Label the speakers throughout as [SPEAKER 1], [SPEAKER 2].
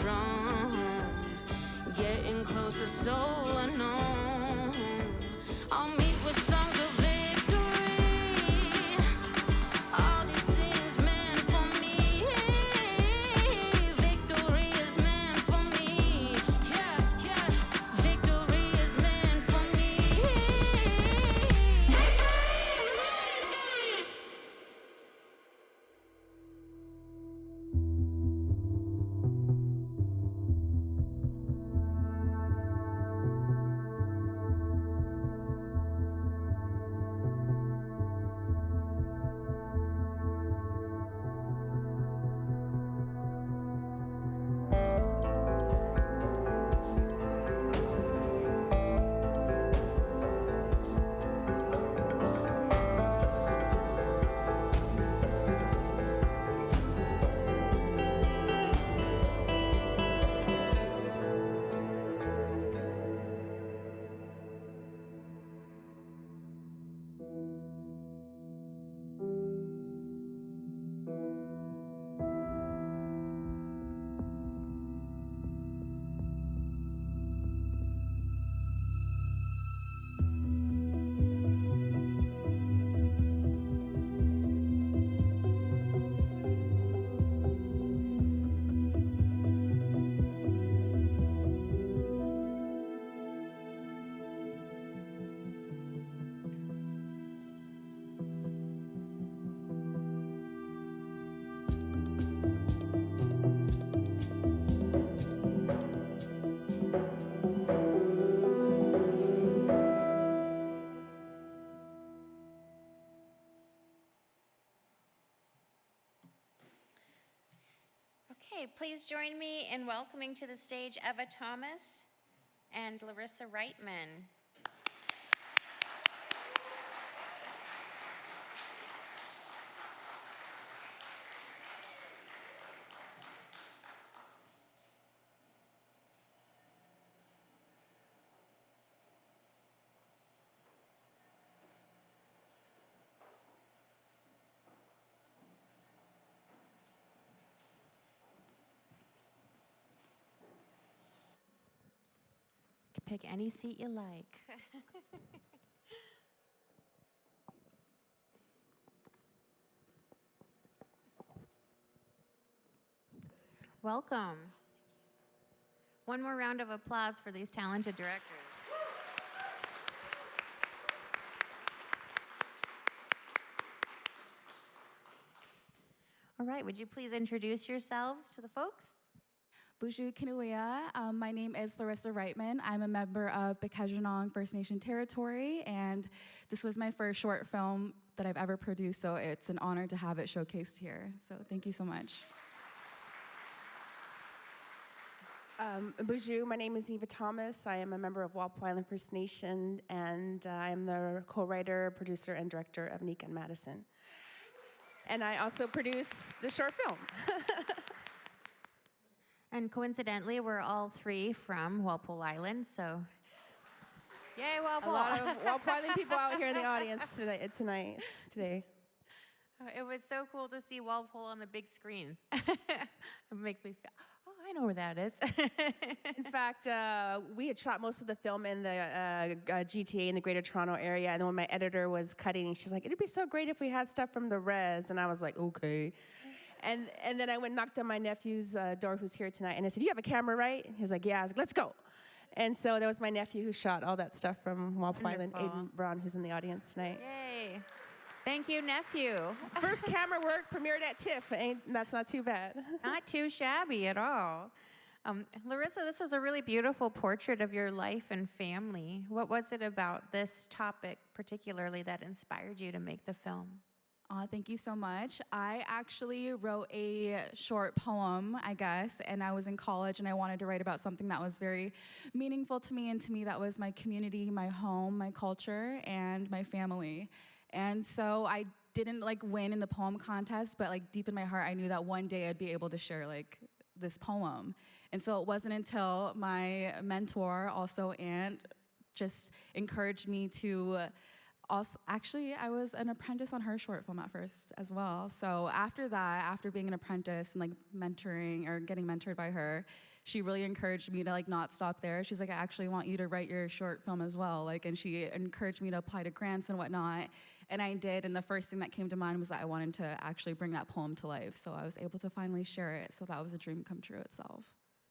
[SPEAKER 1] strong. Getting closer so unknown. I'll meet with songs of victory. All these things meant for me. Victory is meant for me. Yeah, yeah. Victory is meant for me.
[SPEAKER 2] Okay, please join me in welcoming to the stage Eva Thomas and Larissa Reitman. Pick any seat you like. Welcome. One more round of applause for these talented directors. All right, would you please introduce yourselves to the folks?
[SPEAKER 3] Bonjour, Kinuia. My name is Larissa Reitman. I'm a member of Bikajunong First Nation Territory, and this was my first short film that I've ever produced, so it's an honor to have it showcased here. So thank you so much.
[SPEAKER 4] Bonjour, my name is Eva Thomas. I am a member of Walpole Island First Nation, and I am the co-writer, producer, and director of Nika and Madison. And I also produce the short film.
[SPEAKER 2] And coincidentally, we're all three from Walpole Island, so yay, Walpole!
[SPEAKER 4] A lot of Walpole Island people out here in the audience today.
[SPEAKER 2] It was so cool to see Walpole on the big screen. It makes me feel, oh, I know where that is.
[SPEAKER 4] In fact, we had shot most of the film in the GTA in the Greater Toronto area, and then when my editor was cutting, she's like, "It'd be so great if we had stuff from the res," and I was like, "Okay." And then I went and knocked on my nephew's door, who's here tonight, and I said, "You have a camera, right?" He was like, "Yeah." I was like, "Let's go." And so that was my nephew who shot all that stuff from Walpole Island, Aiden Braun, who's in the audience tonight.
[SPEAKER 2] Yay. Thank you, nephew.
[SPEAKER 4] First camera work, premiered at TIFF. That's not too bad.
[SPEAKER 2] Not too shabby at all. Larissa, this was a really beautiful portrait of your life and family. What was it about this topic particularly that inspired you to make the film?
[SPEAKER 3] Thank you so much. I actually wrote a short poem, I guess, and I was in college and I wanted to write about something that was very meaningful to me, and to me that was my community, my home, my culture, and my family. And so I didn't win in the poem contest, but deep in my heart I knew that one day I'd be able to share this poem. And so it wasn't until my mentor, also Aunt, just encouraged me to actually, I was an apprentice on her short film at first as well. So after that, after being an apprentice and mentoring or getting mentored by her, she really encouraged me to like not stop there. She's like, I actually want you to write your short film as well. Like, and she encouraged me to apply to grants and whatnot. And I did, and the first thing that came to mind was that I wanted to actually bring that poem to life. So I was able to finally share it. So that was a dream come true itself.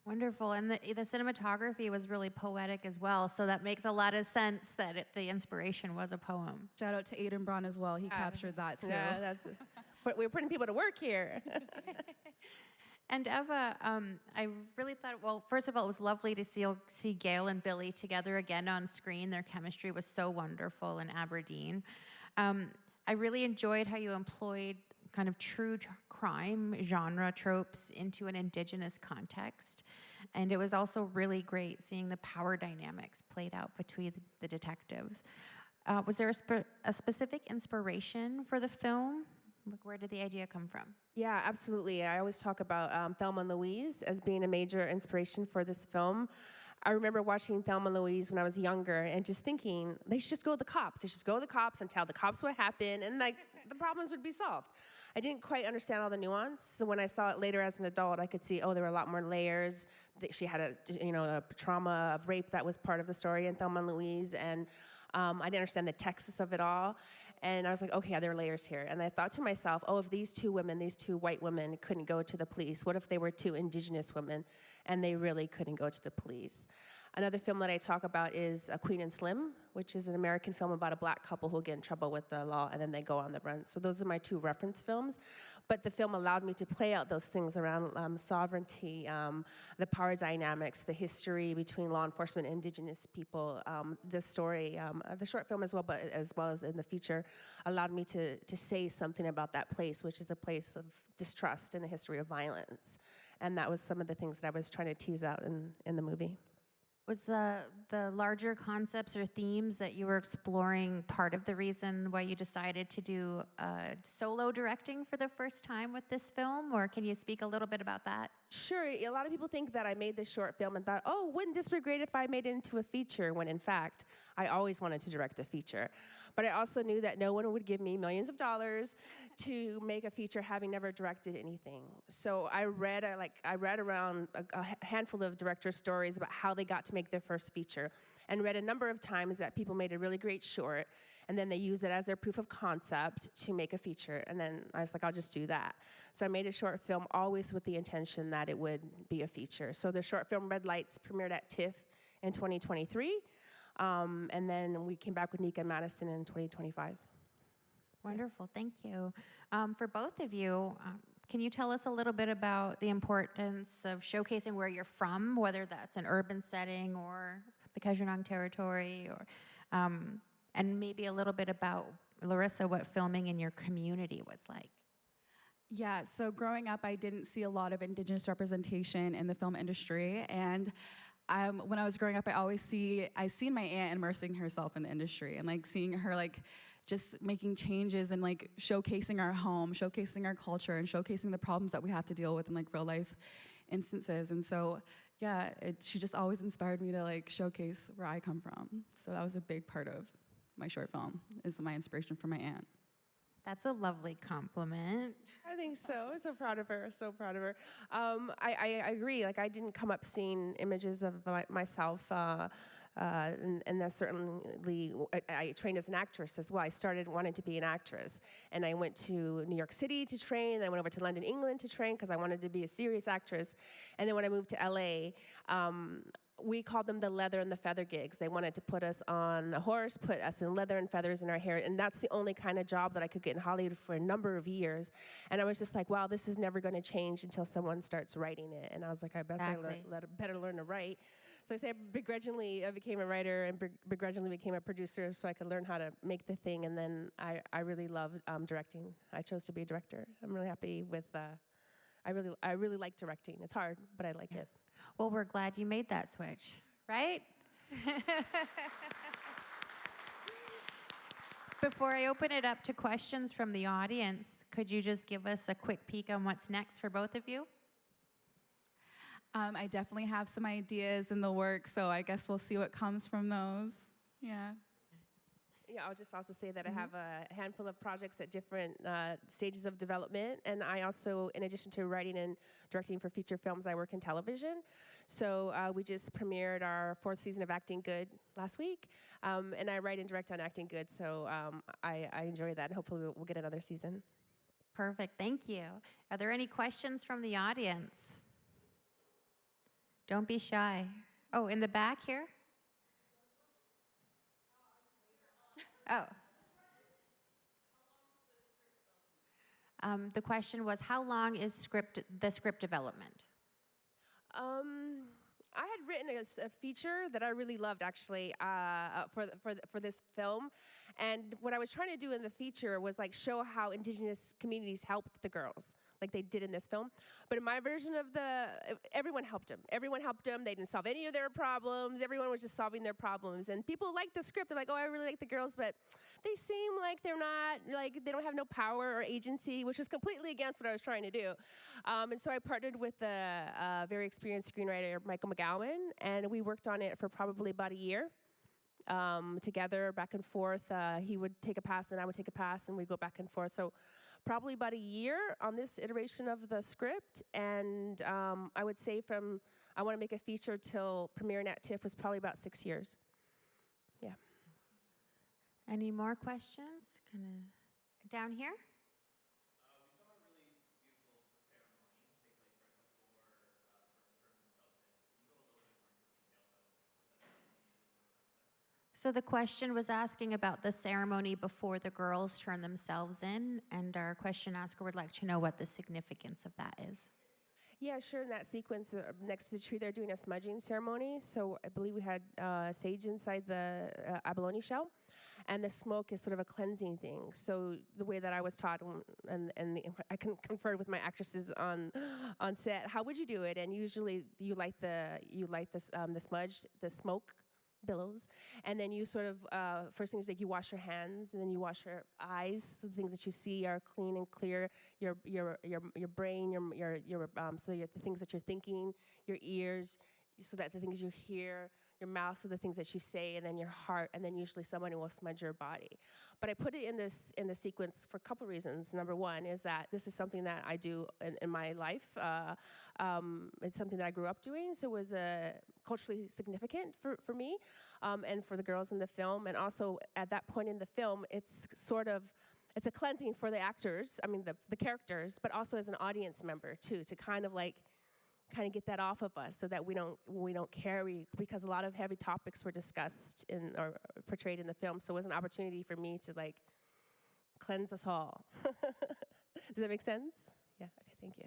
[SPEAKER 2] Wonderful. And the cinematography was really poetic as well. So that makes a lot of sense that the inspiration was a poem.
[SPEAKER 3] Shout out to Aiden Braun as well. He captured that too.
[SPEAKER 4] Yeah, but we're putting people to work here.
[SPEAKER 2] And Eva, I really thought, well, first of all, it was lovely to see Gail and Billy together again on screen. Their chemistry was so wonderful in Aberdeen. I really enjoyed how you employed kind of true crime genre tropes into an Indigenous context. And it was also really great seeing the power dynamics played out between the detectives. Was there a specific inspiration for the film? Where did the idea come from?
[SPEAKER 4] Yeah, absolutely. I always talk about Thelma and Louise as being a major inspiration for this film. I remember watching Thelma and Louise when I was younger and just thinking, they should just go to the cops. They should just go to the cops and tell the cops what happened, and like the problems would be solved. I didn't quite understand all the nuance, so when I saw it later as an adult, I could see, oh, there were a lot more layers. She had a trauma of rape that was part of the story in Thelma and Louise, and I didn't understand the Texas of it all. And I was like, okay, yeah, there are layers here. And I thought to myself, oh, if these two women, these two white women couldn't go to the police, what if they were two Indigenous women and they really couldn't go to the police? Another film that I talk about is Queen and Slim, which is an American film about a black couple who get in trouble with the law and then they go on the run. So those are my two reference films. But the film allowed me to play out those things around sovereignty, the power dynamics, the history between law enforcement and Indigenous people. The story, the short film as well, but as well as in the feature, allowed me to say something about that place, which is a place of distrust and a history of violence. And that was some of the things that I was trying to tease out in the movie.
[SPEAKER 2] Was the larger concepts or themes that you were exploring part of the reason why you decided to do solo directing for the first time with this film? Or can you speak a little bit about that?
[SPEAKER 4] Sure. A lot of people think that I made this short film and thought, oh, wouldn't this be great if I made it into a feature? When in fact, I always wanted to direct a feature. But I also knew that no one would give me millions of dollars to make a feature having never directed anything. So I read around a handful of director stories about how they got to make their first feature, and read a number of times that people made a really great short, and then they used it as their proof of concept to make a feature. And then I was like, I'll just do that. So I made a short film always with the intention that it would be a feature. So the short film Red Lights premiered at TIFF in 2023. And then we came back with Nika and Madison in 2025.
[SPEAKER 2] Wonderful, thank you. For both of you, can you tell us a little bit about the importance of showcasing where you're from, whether that's an urban setting or the Kajunang territory, or, and maybe a little bit about, Larissa, what filming in your community was like?
[SPEAKER 3] Yeah, so growing up, I didn't see a lot of Indigenous representation in the film industry, and when I was growing up, I seen my aunt immersing herself in the industry, and like seeing her like just making changes and like showcasing our home, showcasing our culture, and showcasing the problems that we have to deal with in like real life instances. And so, yeah, she just always inspired me to like showcase where I come from. So that was a big part of my short film, is my inspiration from my aunt.
[SPEAKER 2] That's a lovely compliment.
[SPEAKER 4] I think so. I'm so proud of her. So proud of her. I agree. Like, I didn't come up seeing images of myself, and that's certainly. I trained as an actress as well. I started wanting to be an actress, and I went to New York City to train. And I went over to London, England to train because I wanted to be a serious actress. And then when I moved to LA. We called them the leather and the feather gigs. They wanted to put us on a horse, put us in leather and feathers in our hair, and that's the only kind of job that I could get in Hollywood for a number of years. And I was just like, wow, this is never going to change until someone starts writing it. And I was like, I better learn to write. So I say I begrudgingly became a writer and begrudgingly became a producer so I could learn how to make the thing. And then I really love directing. I chose to be a director. I'm really happy with. I really like directing. It's hard, but I like it.
[SPEAKER 2] Well, we're glad you made that switch, right? Before I open it up to questions from the audience, could you just give us a quick peek on what's next for both of you?
[SPEAKER 3] I definitely have some ideas in the works, so I guess we'll see what comes from those. Yeah.
[SPEAKER 4] Yeah, I'll just also say that I have a handful of projects at different stages of development. And I also, in addition to writing and directing for feature films, I work in television. So we just premiered our 4th season of Acting Good last week. And I write and direct on Acting Good. So I enjoy that. And hopefully we'll get another season.
[SPEAKER 2] Perfect. Thank you. Are there any questions from the audience? Don't be shy. Oh, in the back here? Oh. The question was, how long is the script development?
[SPEAKER 4] I had written a feature that I really loved, actually, for this film. And what I was trying to do in the feature was like show how indigenous communities helped the girls, like they did in this film. But in my version of everyone helped them. Everyone helped them. They didn't solve any of their problems. Everyone was just solving their problems. And people liked the script. They're like, oh, I really like the girls, but they seem like they're not, like they don't have no power or agency, which was completely against what I was trying to do. And so I partnered with a very experienced screenwriter, Michael McGowan, and we worked on it for probably about a year. Together, back and forth. He would take a pass, then I would take a pass, and we'd go back and forth. So probably about a year on this iteration of the script. And I would say from I want to make a feature till premiering at TIFF was probably about 6 years. Yeah.
[SPEAKER 2] Any more questions? Down here? So the question was asking about the ceremony before the girls turn themselves in, and our question asker would like to know what the significance of that is.
[SPEAKER 4] Yeah, sure. In that sequence, next to the tree, they're doing a smudging ceremony. So I believe we had sage inside the abalone shell, and the smoke is sort of a cleansing thing. So the way that I was taught, and I conferred with my actresses on set, how would you do it? And usually you light the smudge, the smoke billows, and then you sort of first thing is like you wash your hands, and then you wash your eyes, so the things that you see are clean and clear. Your brain, the things that you're thinking, your ears, so that the things you hear, your mouth, so the things that you say, and then your heart, and then usually someone will smudge your body. But I put it in the sequence for a couple reasons. Number one is that this is something that I do in my life. It's something that I grew up doing, so it was culturally significant for me and for the girls in the film. And also at that point in the film, it's a cleansing for the actors, I mean the characters, but also as an audience member too, to kind of get that off of us so that we don't carry, because a lot of heavy topics were discussed or portrayed in the film. So it was an opportunity for me to cleanse us all. Does that make sense? Yeah, okay, thank you.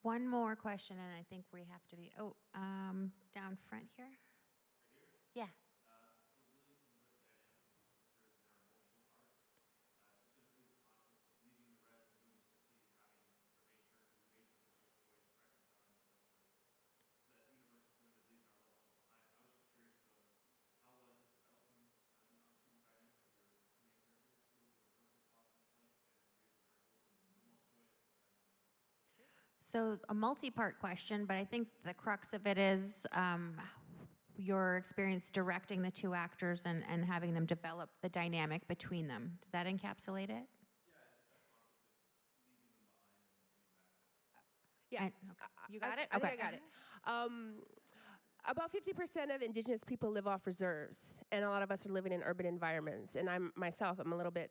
[SPEAKER 2] One more question, and I think we have to be, down front here. Yeah. So a multi-part question, but I think the crux of it is your experience directing the two actors and having them develop the dynamic between them. Did that encapsulate it?
[SPEAKER 4] Yeah,
[SPEAKER 2] Okay. You got it?
[SPEAKER 4] I think I got it. About 50% of indigenous people live off reserves, and a lot of us are living in urban environments. And I'm a little bit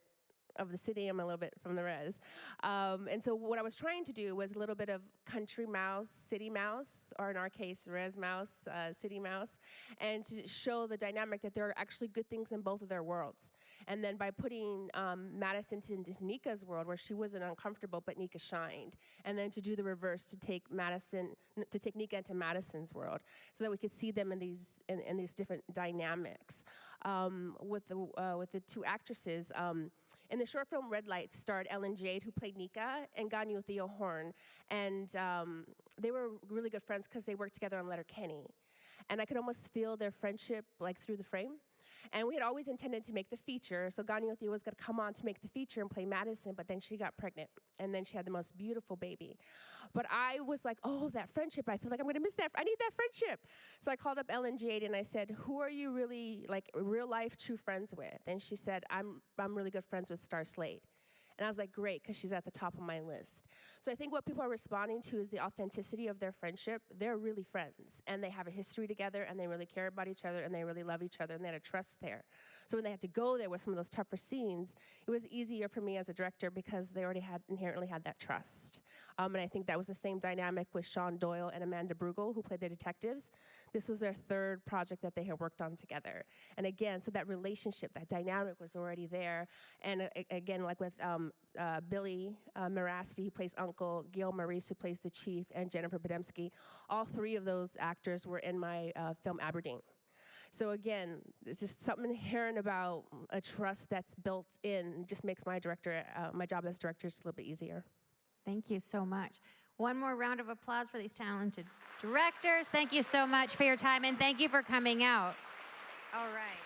[SPEAKER 4] of the city, I'm a little bit from the res. And so what I was trying to do was a little bit of country mouse, city mouse, or in our case, res mouse, city mouse, and to show the dynamic that there are actually good things in both of their worlds. And then by putting Madison into Nika's world, where she wasn't uncomfortable, but Nika shined. And then to do the reverse, to take Nika into Madison's world, so that we could see them in these different dynamics. With the two actresses, in the short film Red Lights starred Ellen Jade, who played Nika, and Ganyu Theo Horn. And they were really good friends because they worked together on Letterkenny. and I could almost feel their friendship like through the frame. And we had always intended to make the feature. So Ganyothi was going to come on to make the feature and play Madison, but then she got pregnant. And then she had the most beautiful baby. But I was like, oh, that friendship. I feel like I'm going to miss that. I need that friendship. So I called up Ellen Jade and I said, who are you really, like, real life true friends with? And she said, I'm really good friends with Star Slade. And I was like, great, because she's at the top of my list. So I think what people are responding to is the authenticity of their friendship. They're really friends, and they have a history together, and they really care about each other, and they really love each other, and they had a trust there. So when they had to go there with some of those tougher scenes, it was easier for me as a director because they already inherently had that trust. And I think that was the same dynamic with Sean Doyle and Amanda Brugel, who played the detectives. This was their third project that they had worked on together. And again, so that relationship, that dynamic was already there. And again, like with Billy Marasti, who plays Uncle, Gail Maurice, who plays the chief, and Jennifer Podemsky, all three of those actors were in my film Aberdeen. So again, it's just something inherent about a trust that's built in. It just makes my job as director just a little bit easier.
[SPEAKER 2] Thank you so much. One more round of applause for these talented directors. Thank you so much for your time, and thank you for coming out. All right.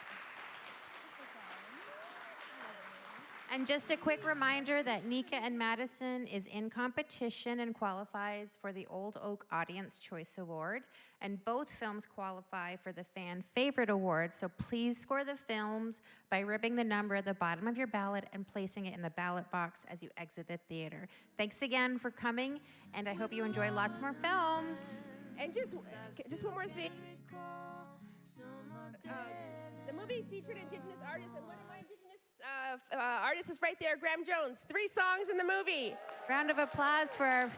[SPEAKER 2] And just a quick reminder that Nika and Madison is in competition and qualifies for the Old Oak Audience Choice Award. And both films qualify for the Fan Favorite Award. So please score the films by ripping the number at the bottom of your ballot and placing it in the ballot box as you exit the theater. Thanks again for coming, and I hope you enjoy lots more films.
[SPEAKER 4] And just one more thing. The movie featured Indigenous artists, and one of my Indigenous artists is right there, Graham Jones. 3 songs in the movie.
[SPEAKER 2] Round of applause for our